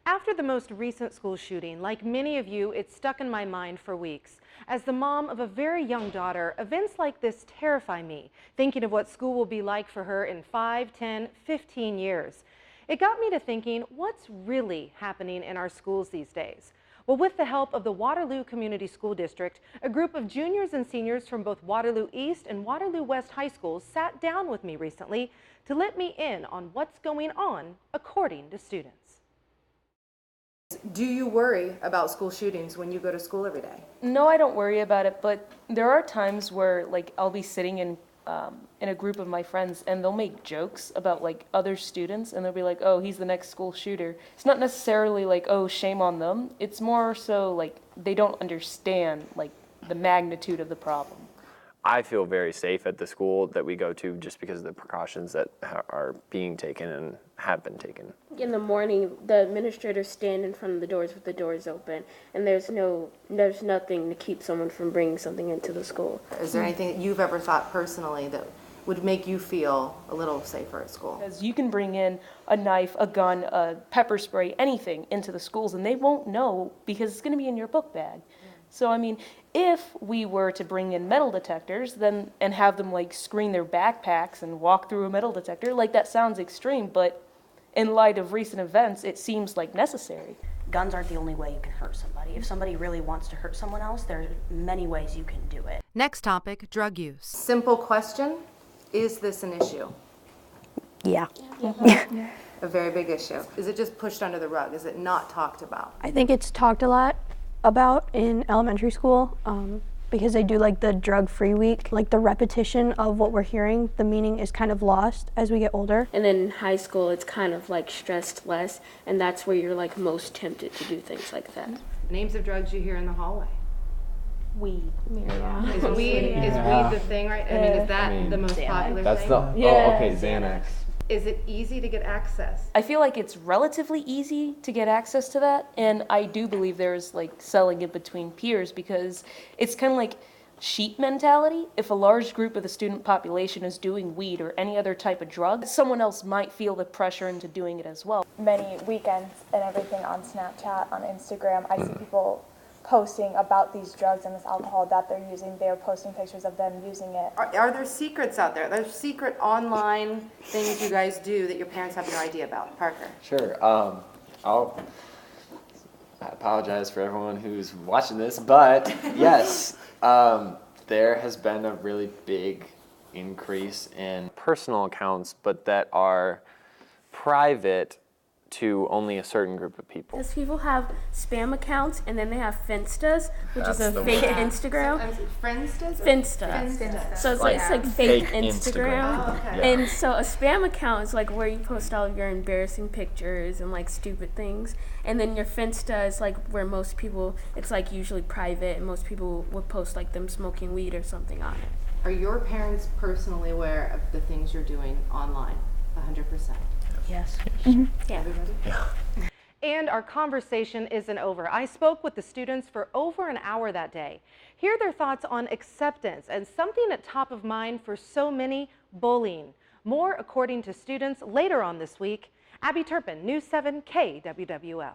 After the most recent school shooting, like many of you, it's stuck in my mind for weeks. As the mom of a very young daughter, events like this terrify me, thinking of what school will be like for her in 5, 10, 15 years. It got me to thinking, what's really happening in our schools these days? Well, with the help of the Waterloo Community School District, a group of juniors and seniors from both Waterloo East and Waterloo West high schools sat down with me recently to let me in on what's going on according to students. Do you worry about school shootings when you go to school every day? No, I don't worry about it, but there are times where I'll be sitting in a group of my friends and they'll make jokes about other students and they'll be like, oh, he's the next school shooter. It's not necessarily oh, shame on them. It's more so they don't understand the magnitude of the problem. I feel very safe at the school that we go to just because of the precautions that are being taken and have been taken. In the morning, the administrators stand in front of the doors with the doors open, and there's nothing to keep someone from bringing something into the school. Is there anything that you've ever thought personally that would make you feel a little safer at school? Because you can bring in a knife, a gun, a pepper spray, anything into the schools, and they won't know because it's going to be in your book bag. So, I mean, if we were to bring in metal detectors and have them screen their backpacks and walk through a metal detector, that sounds extreme, but in light of recent events, it seems necessary. Guns aren't the only way you can hurt somebody. If somebody really wants to hurt someone else, there's many ways you can do it. Next topic, drug use. Simple question, is this an issue? Yeah. A very big issue. Is it just pushed under the rug? Is it not talked about? I think it's talked a lot about in elementary school because they do the drug-free week. The repetition of what we're hearing, the meaning is kind of lost as we get older. And then in high school, it's kind of stressed less, and that's where you're most tempted to do things like that. Names of drugs you hear in the hallway. Weed. Yeah. Is weed the thing, right? I mean, is that the most popular thing? Xanax. Is it easy to get access? I feel it's relatively easy to get access to that, and I do believe there's selling it between peers because it's kind of sheep mentality. If a large group of the student population is doing weed or any other type of drug, someone else might feel the pressure into doing it as well. Many weekends and everything on Snapchat, on Instagram, I see people posting about these drugs and this alcohol that they're using. They're posting pictures of them using it. Are there secrets out there? There's secret online things you guys do that your parents have no idea about? Parker. Sure. I apologize for everyone who's watching this, but yes, there has been a really big increase in Personal accounts, but that are private to only a certain group of people. Because people have spam accounts, and then they have Finstas, which is a fake Instagram. Friendstas? Finsta. So it's fake Instagram. Oh, okay. And so a spam account is where you post all of your embarrassing pictures and stupid things. And then your Finsta is where most people, it's usually private, and most people would post them smoking weed or something on it. Are your parents personally aware of the things you're doing online? 100%. Yes. Yeah. Everybody? Yeah. And our conversation isn't over. I spoke with the students for over an hour that day. Hear their thoughts on acceptance and something at top of mind for so many, bullying. More according to students later on this week. Abby Turpin, News 7 KWWL.